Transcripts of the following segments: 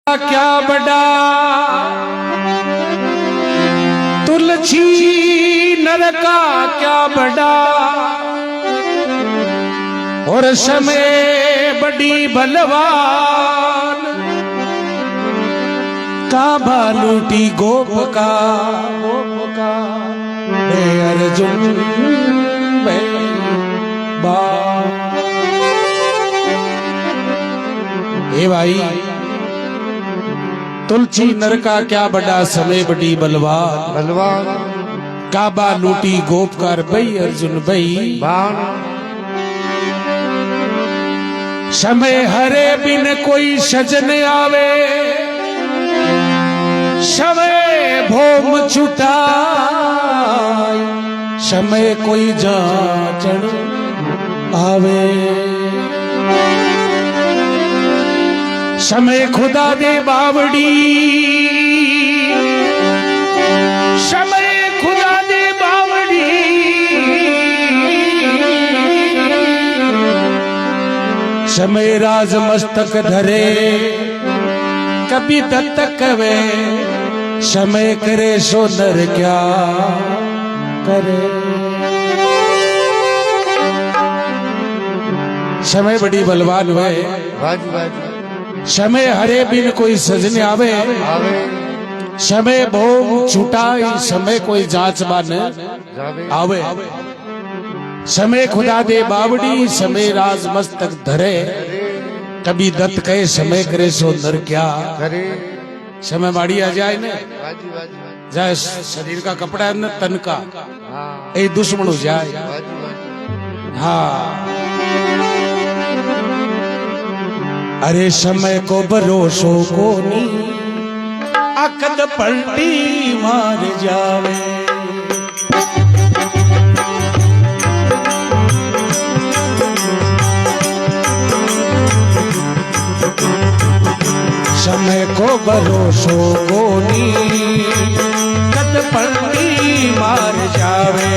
क्या बड़ा तुलसी नर का क्या बड़ा और समय बड़ी बलवान काबा लूटी गोप का बे अर्जुन बे बा। ए भाई तुलसी नर का क्या बड़ा समय बड़ी बलवान काबा लूटी गोप कर बई अर्जुन बई समय हरे बिन कोई सजन आवे समय भोम छुटा समय कोई जाचण आवे समय खुदा दे बावड़ी समय खुदा दे बावड़ी समय राज मस्तक धरे कभी दत्तक वे समय करे सो नर क्या करे। समय बड़ी बलवान हुए समय हरे बिन कोई सजने आवे समय भोग छुटाई समय कोई जांच मान आवे समय खुदा दे बावड़ी समय राज मस्तक धरे कभी दत्त कहे समय करे सो नर क्या करे। समय माड़ी आ जाए न जाए शरीर का कपड़ा है न तन का ए दुश्मन हो जाए। हाँ अरे समय को भरोसो को नी अकद पलटी मार जावे समय को भरोसो को नी कद पलटी मार जावे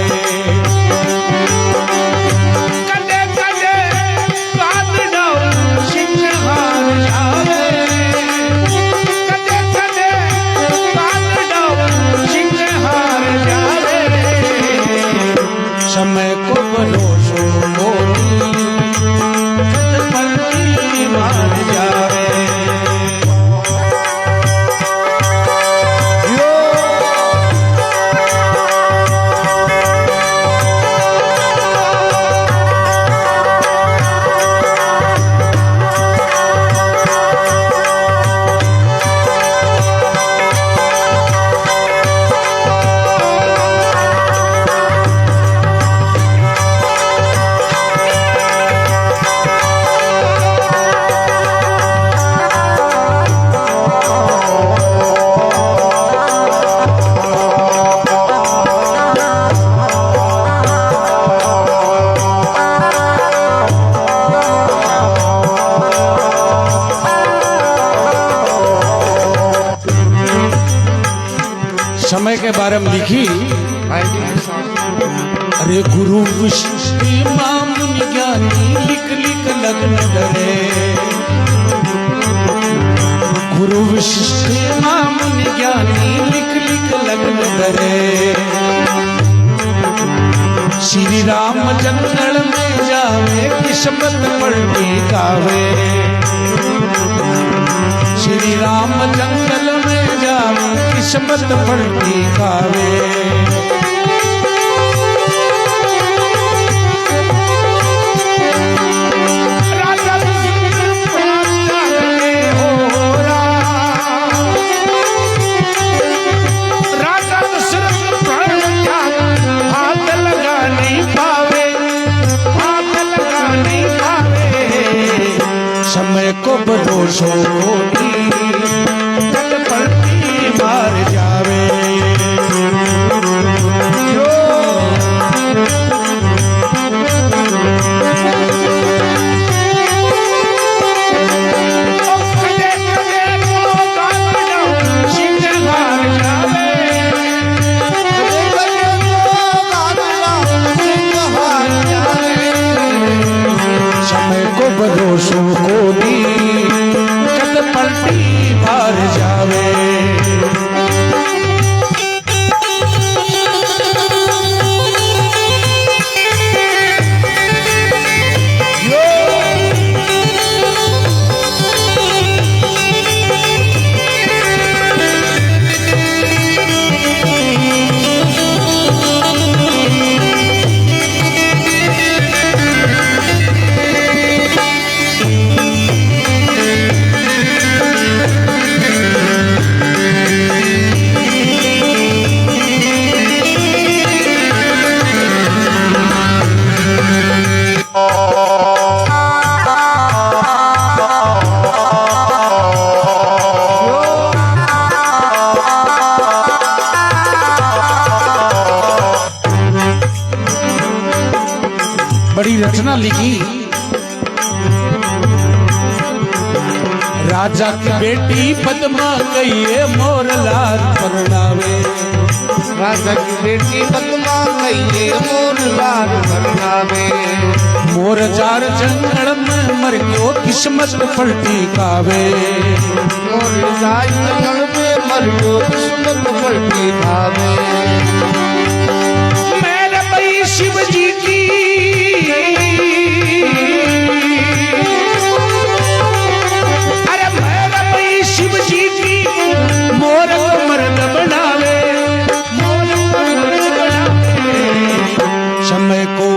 समय को भरोसो बोली पलटी मार जावे। समय के बारे में लिखी अरे गुरु विष्णु मामुन ज्ञानी लिख लिख लगन डरे गुरु विष्णु मामुन ज्ञानी लिख लिख लगन डरे श्री राम जंगल में जावे किस्मत पलटी गावे श्री राम जंगल में जावे किस्मत पलटी गावे। हाथ लगा नहीं पावे समय को भरोसो पलटी मार जावे। रचना लिखी। राजा की बेटी पद्मा कहिए मोर लाल परनावे। राजा की बेटी पद्मा कहिए मोर लाल परनावे। मोर जार जंगल में मर गयो किस्मत पलटी खावे। मोर जार जंगल में मर गयो किस्मत पलटी खावे। मेरे भाई शिव जी की शिव जी की मोर को मर्द बनावे। मोर को मर्द बनावे। समय को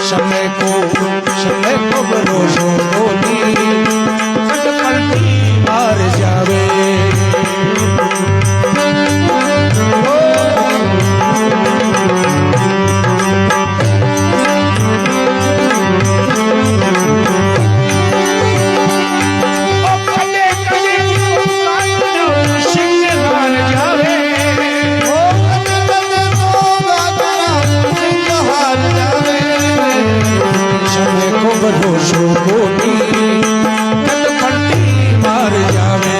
समय को समय को भरोसो बोली पलटी मार जावे। भरोसो बोली पलटी मार जावे।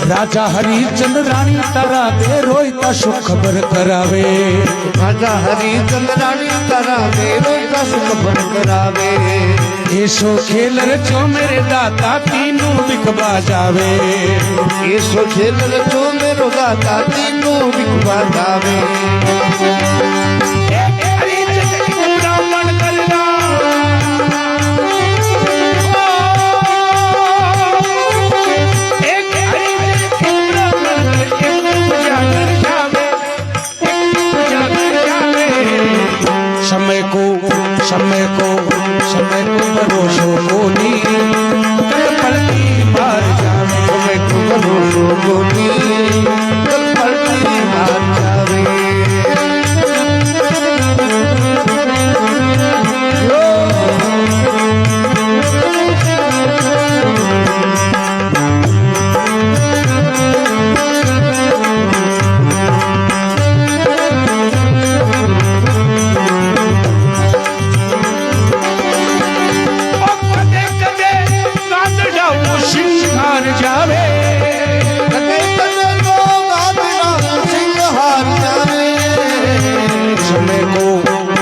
राजा हरिचंद रानी तारा दे रोईता सुख खबर करावे। राजा हरिचंद रानी तारा दे रोईता सुख खबर करावे। ऐसो खेल रचो मेरे दाता तीनों बिकवा जावे। ऐसो खेल रचो मेरो दाता तीनों बिकवा जावे। समय को समय को समय को भरोसो बोली पलटी मार जावे। समय को भरोसो बोली पलटी मार जावे।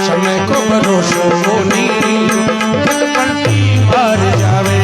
समय को भरोसो बोली पलटी मार जावे।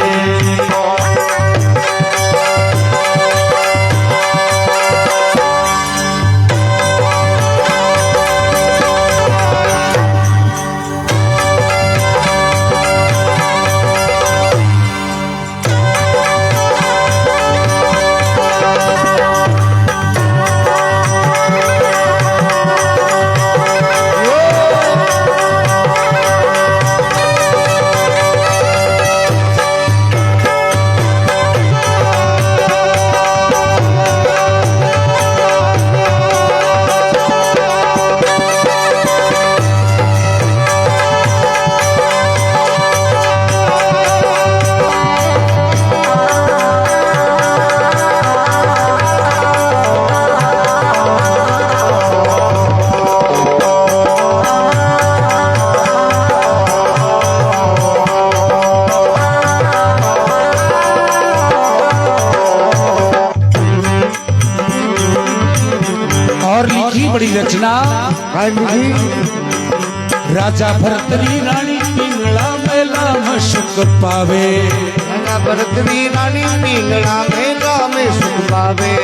सजना हाँ जी राजा भरतरी रानी पिंगला मेला में सुख पावे राजा भरतरी रानी पिंगला मेला में सुख पावे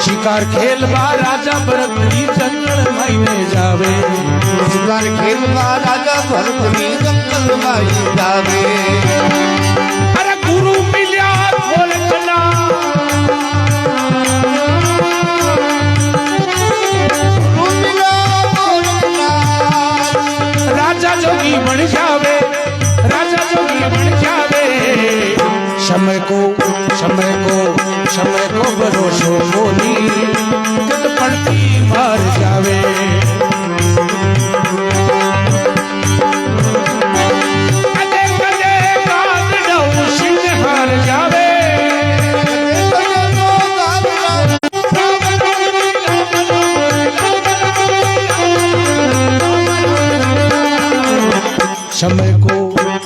शिकार खेलवा राजा भरतरी जंगल में जावे शिकार खेलवा राजा भरतरी जंगल में जावे अरे गुरु मिल्या बोलना राजा जोगी बन जावे राजा जोगी बन जावे समय को भरोसो बोली कद पलटी मार जावे कदे कदे गाद डऊ सिंह हार जावे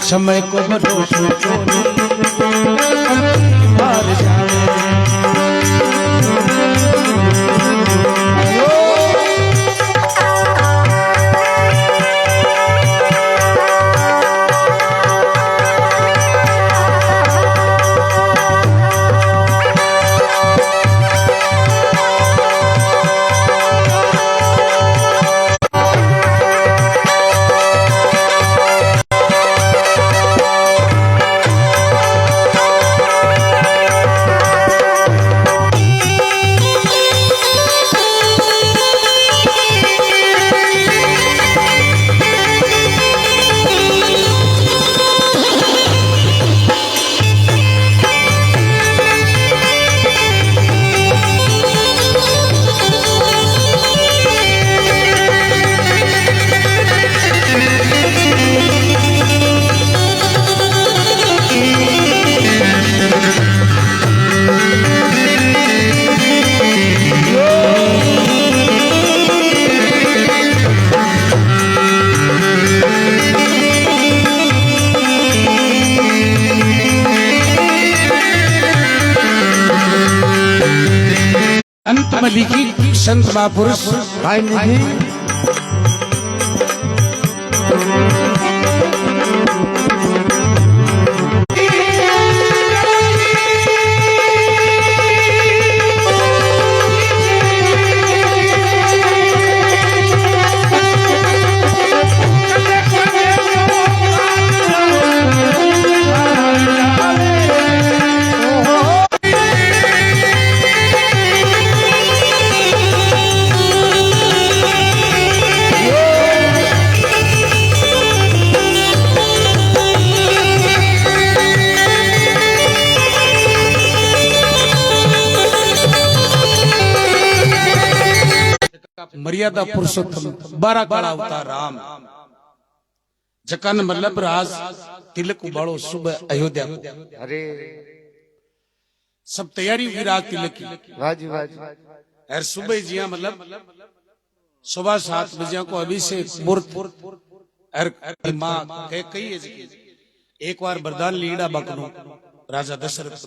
समय को भरोसो मार जावे अंत में लिखी संत महापुरुष हाँ जी मर्यादा पुरुषोत्तम 12 काला अवतार राम जकन मतलब राज तिलक उबाड़ो सुबह अयोध्या को अरे सब तैयारी हुई राज तिलक की वाजी और सुबह जिया मतलब सुबह 7 बजे को अभिषेक मूर्त और मां कही है एक बार वरदान लीड़ा बकनो राजा दशरथ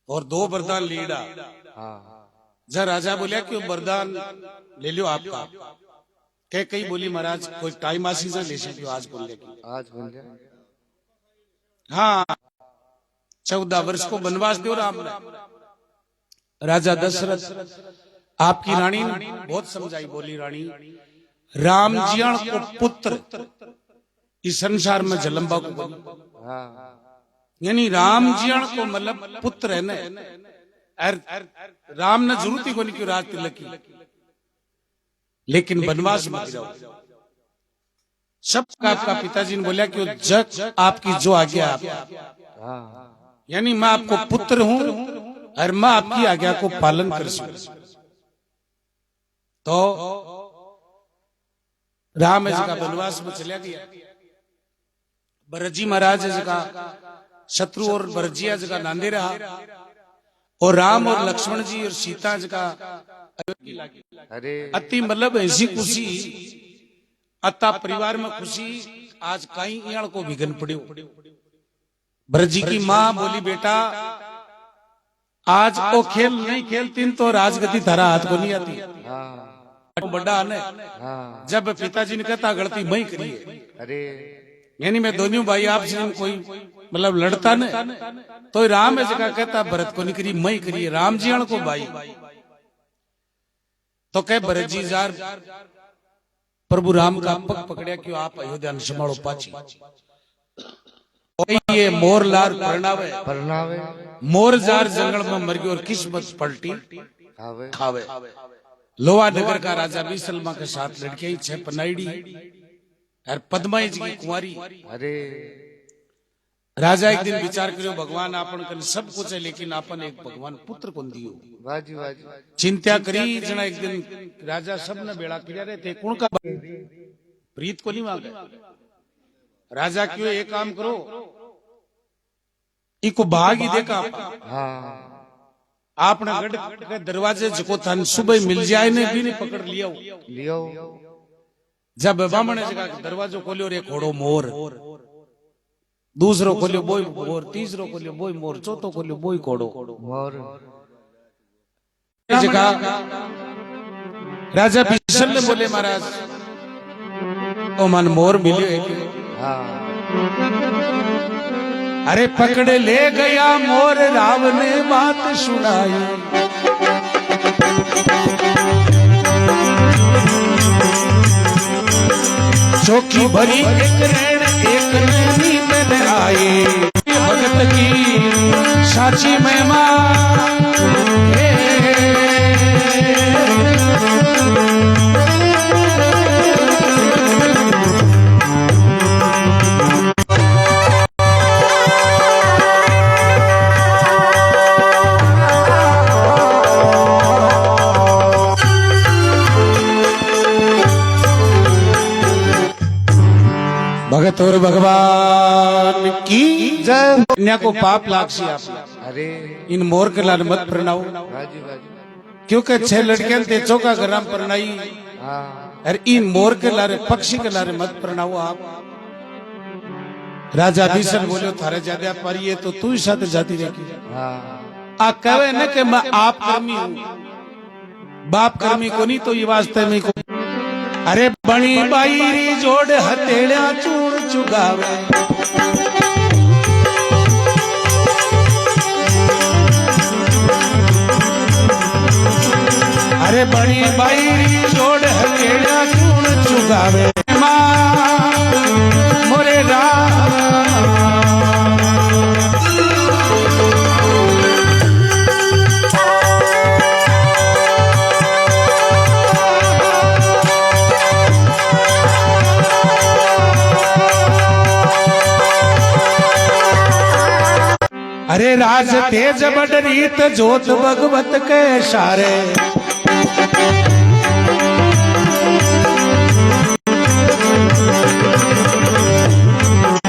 और 2 वरदान लीड़ा जब राजा बोलिया कि वरदान ले लो आपका कई बोली महाराज कोई टाइम आसी से ले सकते आज बोल ले हाँ 14 वर्ष को वनवास दो राम ने राजा दशरथ आपकी रानी ने बहुत समझाई बोली रानी राम जियाण को पुत्र इस संसार में जलम्बा को बोली यानी राम जियाण को मतलब पुत्र है ना राम ने जरूरत ही को नहीं क्यों राज तिलक की लेकिन वनवास मत जाओ सब आपका पिताजी ने बोला कि जग आपकी जो आज्ञा आप यानी मैं आपको पुत्र हूं और मैं आपकी आज्ञा को पालन कर सकूं तो राम जी का वनवास में चला गया भरतजी महाराज जी का शत्रु और भरतजिया जी का नांदे रहा और राम और लक्ष्मण जी और सीता जी का अरे अति मतलब ऐसी खुशी अता परिवार में खुशी आज कहीं इयाड़ को विघन पड़ो भरत जी की माँ बोली बेटा आज वो खेल नहीं खेलती तो राजगति थारा हाथ को नहीं आती बड़ा ने हाँ जब पिताजी ने कहता गलती मैं करी है, अरे यानी मैं दोनों भाई आपसे कोई मतलब लड़ता ने तो राम है जगह कहता भरत को नहीं करी मैं करी है, राम जी को भाई तो कह भरत जी जार प्रभु राम का पग पकड़िया क्यों आप अयोध्या ने संभालो पाची। ये मोर लार परनावे परनावे मोर जार जंगल में मर गई और किस्मत पलटी खावे खावे। लोहा नगर का राजा बीसलमा के साथ लड़कियां ही छह पनाईडी और पद्माई जी की कुंवारी। अरे राजा एक दिन विचार करो भगवान आपन कन सब कुछ है लेकिन आपन एक भगवान पुत्र को दियो। बाजी बाजी चिंता करी जना एक दिन राजा सब ने बेड़ा किया रहे थे कौन का प्रीत को नहीं मांगे। राजा क्यों एक काम करो इको भाग ही देखा हाँ आपने गढ़ के दरवाजे जको थान सुबह मिल जाए ने भी नहीं पकड़ लिया। लियो जब बामण जगह दरवाजो खोलियो रे घोड़ो मोर, दूसरो खोलियो बोई मोर, तीसरो खोलियो बोई मोर, चौथो खोलियो बोई घोड़ो मोर। जगह राजा बिशल ने बोले महाराज ओ मन मोर मिलियो है। हाँ अरे पकड़ ले गया मोर राव ने बात सुनाई। चौकी भरी एक नैन एक नैनी में आए भगत की साची महिमा। भगत और भगवान की जय। कन्या को पाप लाक्षी आप अरे इन मोर के लाल मत प्रणाओ बाजी बाजी क्योंकि छह लड़कियां ते चौका गरम प्रणाई। हाँ अरे इन मोर के लारे पक्षी के लारे मत प्रणाओ आप। राजा बीसल बोलो थारे ज्यादा पारी है तो तू ही साथ जाती रहेगी। हाँ आ कहे न कि मैं आप कर्मी हूं बाप कर्मी को नहीं तो ये वास्ते में को। अरे बणी बाई जोड़ हथेलिया चूड़ चुगावे। अरे बणी बाई जोड़ हथेलिया चूड़ चुगावे मोरे राम। अरे राज तेज बड़ रीत जोत भगवत के सारे।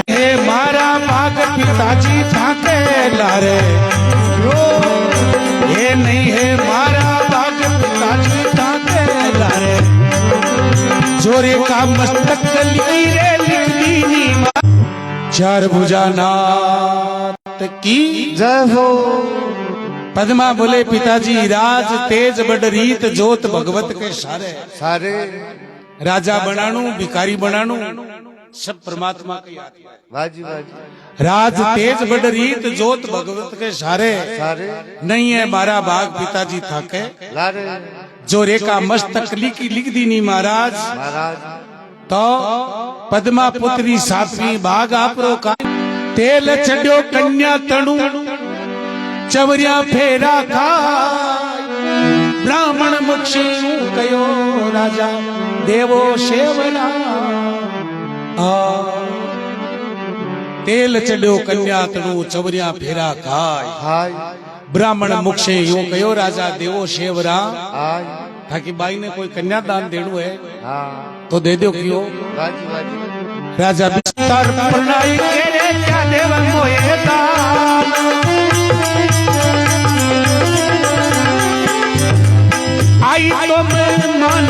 हे मारा भाग पिताजी थाके लारे। ये नहीं है मारा भाग पिताजी थाके लारे। जोरे का मस्तक लिखी रे लिख दीनी चार भुजा नाथ की जय हो। पद्मा बोले पिताजी राज तेज बड़ रीत जोत भगवत के सारे। सारे राजा बनाणु भिखारी बनाणु सब परमात्मा की याद है। बाजी बाजी राज तेज बड़ रीत जोत भगवत के सारे। सारे नहीं है मारा भाग पिताजी थाके लारे। जो रेखा मस्तक लिख दी नी महाराज। महाराज तो पद्मा पुत्री सातवीं भाग आपरो का तेल चढ़ो कन्या तणु चवरिया फेरा खाय। ब्राह्मण मुक्षी कयो राजा देवो सेवना। तेल चढ़ो कन्या तणु चवरिया फेरा खाय। हाय ब्राह्मण मुक्षे यो कयो राजा देवो सेवरा। हाय ताकि बाई ने कोई कन्यादान देणु है हाँ तो दे दो क्यों। बाजी बाजी राजा विस्तार प्रणाई केरे क्या देवन मोए दान। आई तो मैं मान